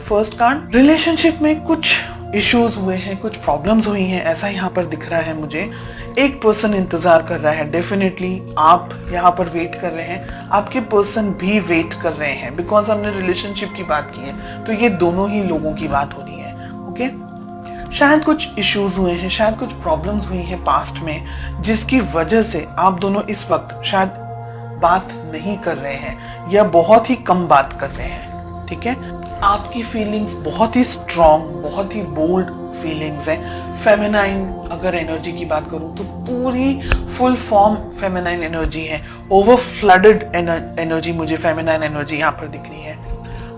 First card, relationship में कुछ issues हुए हैं, कुछ प्रॉब्लम्स हुई हैं, ऐसा यहाँ पर दिख रहा है मुझे। एक पर्सन इंतजार कर रहा है, डेफिनेटली आप यहाँ पर वेट कर रहे हैं, आपके पर्सन भी वेट कर रहे हैं, बिकॉज हमने रिलेशनशिप की बात की है तो ये दोनों ही लोगों की बात हो रही है। ओके, शायद कुछ इश्यूज हुए हैं, शायद कुछ प्रॉब्लम्स हुई हैं पास्ट में, जिसकी वजह से आप दोनों इस वक्त शायद बात नहीं कर रहे हैं या बहुत ही कम बात कर रहे हैं। ठीक है, आपकी फीलिंग्स बहुत ही स्ट्रॉन्ग, बहुत ही बोल्ड फीलिंग्स हैं। फेमिनाइन अगर एनर्जी की बात करूं तो पूरी फुल फॉर्म फेमिनाइन एनर्जी है, ओवर फ्लडेड एनर्जी मुझे फेमिनाइन एनर्जी यहाँ पर दिख रही है।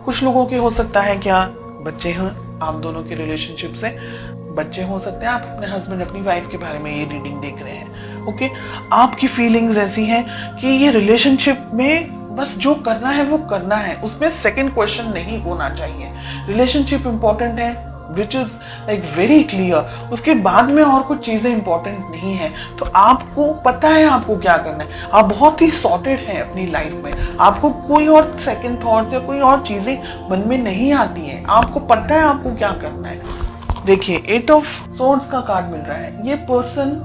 कुछ लोगों के हो सकता है क्या बच्चे हैं आप दोनों के रिलेशनशिप से, बच्चे हो सकते हैं, आप अपने हस्बैंड अपनी वाइफ के बारे में ये रीडिंग देख रहे हैं। ओके, आपकी फीलिंग्स ऐसी हैं कि ये रिलेशनशिप में बस जो करना है वो करना है, उसमें सेकंड क्वेश्चन नहीं होना चाहिए। रिलेशनशिप इंपॉर्टेंट है, which is like very clear, उसके बाद में और कुछ चीजें इंपॉर्टेंट नहीं है। तो आपको पता है आपको क्या करना है, आप बहुत ही सॉर्टेड हैं अपनी लाइफ में, आपको कोई और सेकंड थॉट्स या कोई और चीजें मन में नहीं आती हैं, आपको पता है आपको क्या करना है। देखिए, 8 ऑफ सोर्ड्स का कार्ड मिल रहा है, ये पर्सन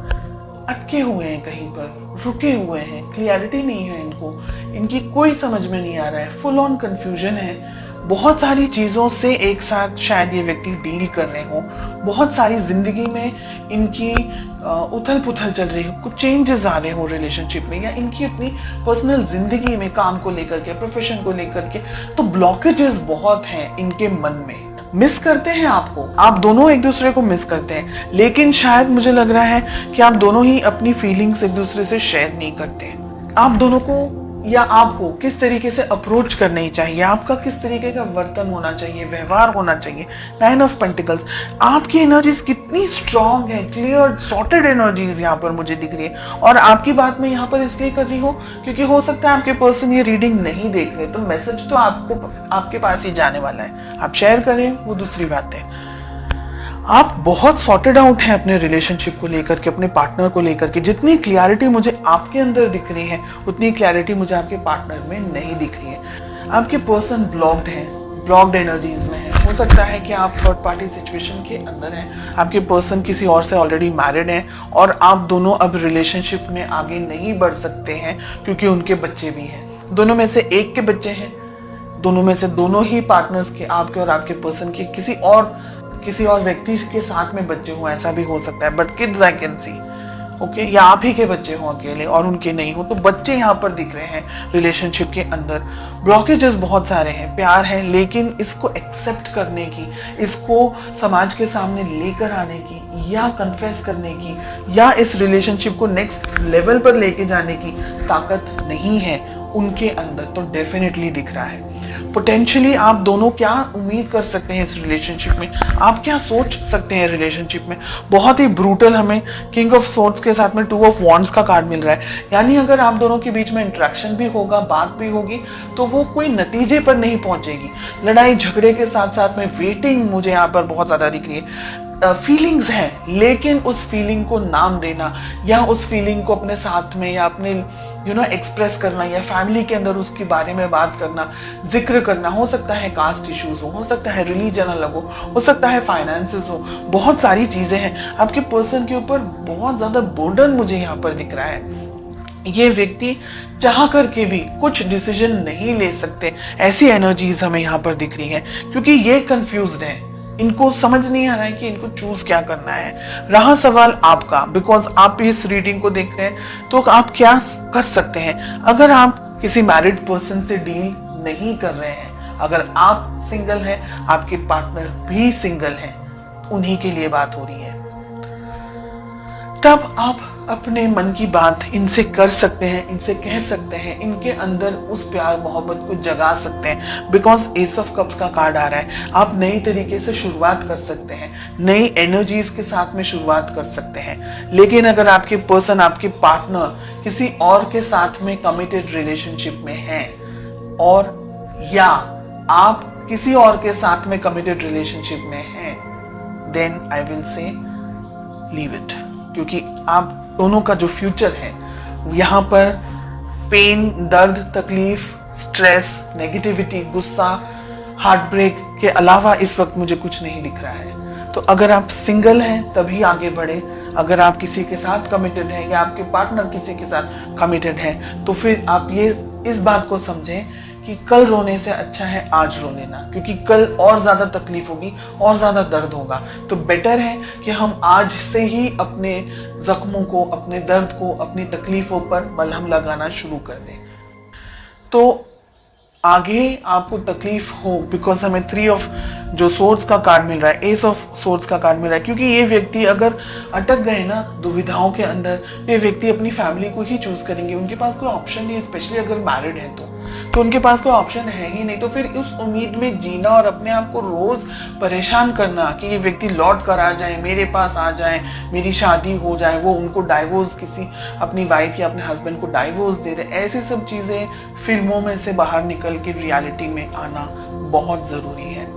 अटके हुए हैं, कहीं पर रुके हुए हैं, क्लियरिटी नहीं है इनको, इनकी कोई समझ में नहीं आ रहा है, फुल ऑन कंफ्यूजन है। बहुत सारी चीजों से एक साथ शायद ये व्यक्ति डील कर रहे हो, बहुत सारी जिंदगी में इनकी उथल पुथल चल रही हो, कुछ चेंजेस आ रहे हो रिलेशनशिप में, या इनकी अपनी पर्सनल जिंदगी में काम को लेकर के, प्रोफेशन को लेकर के, तो ब्लॉकेजेस बहुत हैं इनके मन में। मिस करते हैं आपको, आप दोनों एक दूसरे को मिस करते हैं, लेकिन शायद मुझे लग रहा है कि आप दोनों ही अपनी फीलिंग्स एक दूसरे से शेयर नहीं करते। आप दोनों को या आपको किस तरीके से अप्रोच करनी चाहिए, आपका किस तरीके का वर्तन होना चाहिए, व्यवहार होना चाहिए। 9 ऑफ पेंटिकल्स, आपकी एनर्जीज कितनी स्ट्रांग है, क्लियर सॉर्टेड एनर्जीज यहाँ पर मुझे दिख रही है। और आपकी बात मैं यहाँ पर इसलिए कर रही हूँ क्योंकि हो सकता है आपके पर्सन ये रीडिंग नहीं देख रहे, तो मैसेज तो आपके पास ही जाने वाला है, आप शेयर करें वो दूसरी बात है। आप बहुत सॉर्टेड आउट हैं अपने रिलेशनशिप को लेकर के, अपने पार्टनर को लेकर के। जितनी क्लैरिटी मुझे आपके अंदर दिख रही है उतनी क्लैरिटी मुझे आपके पार्टनर में नहीं दिख रही है। आपके पर्सन ब्लॉक्ड है, ब्लॉक्ड एनर्जीज में है। हो सकता है कि आप थर्ड पार्टी सिचुएशन के अंदर हैं, आपके पर्सन किसी और से ऑलरेडी मैरिड हैं और आप दोनों अब रिलेशनशिप में आगे नहीं बढ़ सकते हैं क्योंकि उनके बच्चे भी हैं। दोनों में से एक के बच्चे हैं, दोनों में से दोनों ही पार्टनर्स के, आपके और आपके पर्सन के, किसी और व्यक्ति के साथ में बच्चे हों, ऐसा भी हो सकता है, but kids I can see. Okay, या आप ही के बच्चे हों अकेले और उनके नहीं हो, तो बच्चे यहाँ पर दिख रहे हैं रिलेशनशिप के अंदर। ब्लॉकेजेस बहुत सारे हैं, प्यार है लेकिन इसको एक्सेप्ट करने की, इसको समाज के सामने लेकर आने की या कन्फेस करने की या इस रिलेशनशिप को नेक्स्ट लेवल पर लेके जाने की ताकत नहीं है उनके अंदर, तो डेफिनेटली दिख रहा है। पोटेंशियली आप दोनों क्या उम्मीद कर सकते हैं इस रिलेशनशिप में, आप क्या सोच सकते हैं रिलेशनशिप में। बहुत ही ब्रूटल हमें किंग ऑफ सोर्ड्स के साथ में 2 ऑफ वॉन्ड्स का कार्ड मिल रहा है, यानी अगर आप दोनों के बीच में इंटरेक्शन भी होगा, बात भी होगी, तो वो कोई नतीजे पर नहीं पहुंचेगी। लड़ाई झगड़े के साथ साथ में वेटिंग मुझे यहाँ पर बहुत ज्यादा दिख रही है। फीलिंग्स हैं, लेकिन उस फीलिंग को नाम देना या उस फीलिंग को अपने साथ में या अपने एक्सप्रेस करना या फैमिली के अंदर उसके बारे में बात करना, जिक्र करना, हो सकता है कास्ट इश्यूज हो सकता है रिलीजन अलग हो सकता है फाइनेंसेस हो, बहुत सारी चीजें हैं। आपके पर्सन के ऊपर बहुत ज्यादा बर्डन मुझे यहाँ पर दिख रहा है। ये व्यक्ति चाह करके भी कुछ डिसीजन नहीं ले सकते, ऐसी एनर्जीज हमें यहाँ पर दिख रही है, क्योंकि ये कंफ्यूज्ड है, इनको समझ नहीं आ रहा है कि इनको चूज क्या करना है। रहा सवाल आपका, बिकॉज आप इस रीडिंग को देख रहे हैं, तो आप क्या कर सकते हैं। अगर आप किसी मैरिड पर्सन से डील नहीं कर रहे हैं, अगर आप सिंगल हैं, आपके पार्टनर भी सिंगल हैं, उन्हीं के लिए बात हो रही है, तब आप अपने मन की बात इनसे कर सकते हैं, इनसे कह सकते हैं, इनके अंदर उस प्यार मोहब्बत को जगा सकते हैं। बिकॉज एस ऑफ कप्स का कार्ड आ रहा है, आप नई तरीके से शुरुआत कर सकते हैं, नई एनर्जीज के साथ में शुरुआत कर सकते हैं। लेकिन अगर आपके पर्सन, आपके पार्टनर किसी और के साथ में कमिटेड रिलेशनशिप में है, और या आप किसी और के साथ में कमिटेड रिलेशनशिप में हैं, then I will say leave it, क्योंकि आप दोनों का जो फ्यूचर है यहाँ पर पेन, दर्द, तकलीफ, स्ट्रेस, नेगेटिविटी, गुस्सा, हार्ट ब्रेक के अलावा इस वक्त मुझे कुछ नहीं दिख रहा है। तो अगर आप सिंगल हैं तभी आगे बढ़े, अगर आप किसी के साथ कमिटेड हैं या आपके पार्टनर किसी के साथ कमिटेड है तो फिर आप ये इस बात को समझें कि कल रोने से अच्छा है आज रो लेना, क्योंकि कल और ज्यादा तकलीफ होगी और ज्यादा दर्द होगा। तो बेटर है कि हम आज से ही अपने जख्मों को, अपने दर्द को, अपनी तकलीफों पर मलहम लगाना शुरू कर दें। तो आगे आपको तकलीफ हो, बिकॉज हमें 3 ऑफ जो सोर्ड्स का कार्ड मिल रहा है, एस ऑफ सोर्ड्स का कार्ड मिल रहा है, क्योंकि ये व्यक्ति अगर अटक गए ना दुविधाओं के अंदर, ये व्यक्ति अपनी फैमिली को ही चूज करेंगे। उनके पास कोई ऑप्शन नहीं है, स्पेशली अगर मैरिड है तो उनके पास कोई ऑप्शन है ही नहीं। तो फिर उस उम्मीद में जीना और अपने आप को रोज परेशान करना कि ये व्यक्ति लौट कर आ जाए, मेरे पास आ जाए, मेरी शादी हो जाए, वो उनको डाइवोर्स, किसी अपनी वाइफ या अपने हस्बैंड को डाइवोर्स दे दे, ऐसी सब चीजें फिल्मों में से बाहर निकल के रियलिटी में आना बहुत जरूरी है।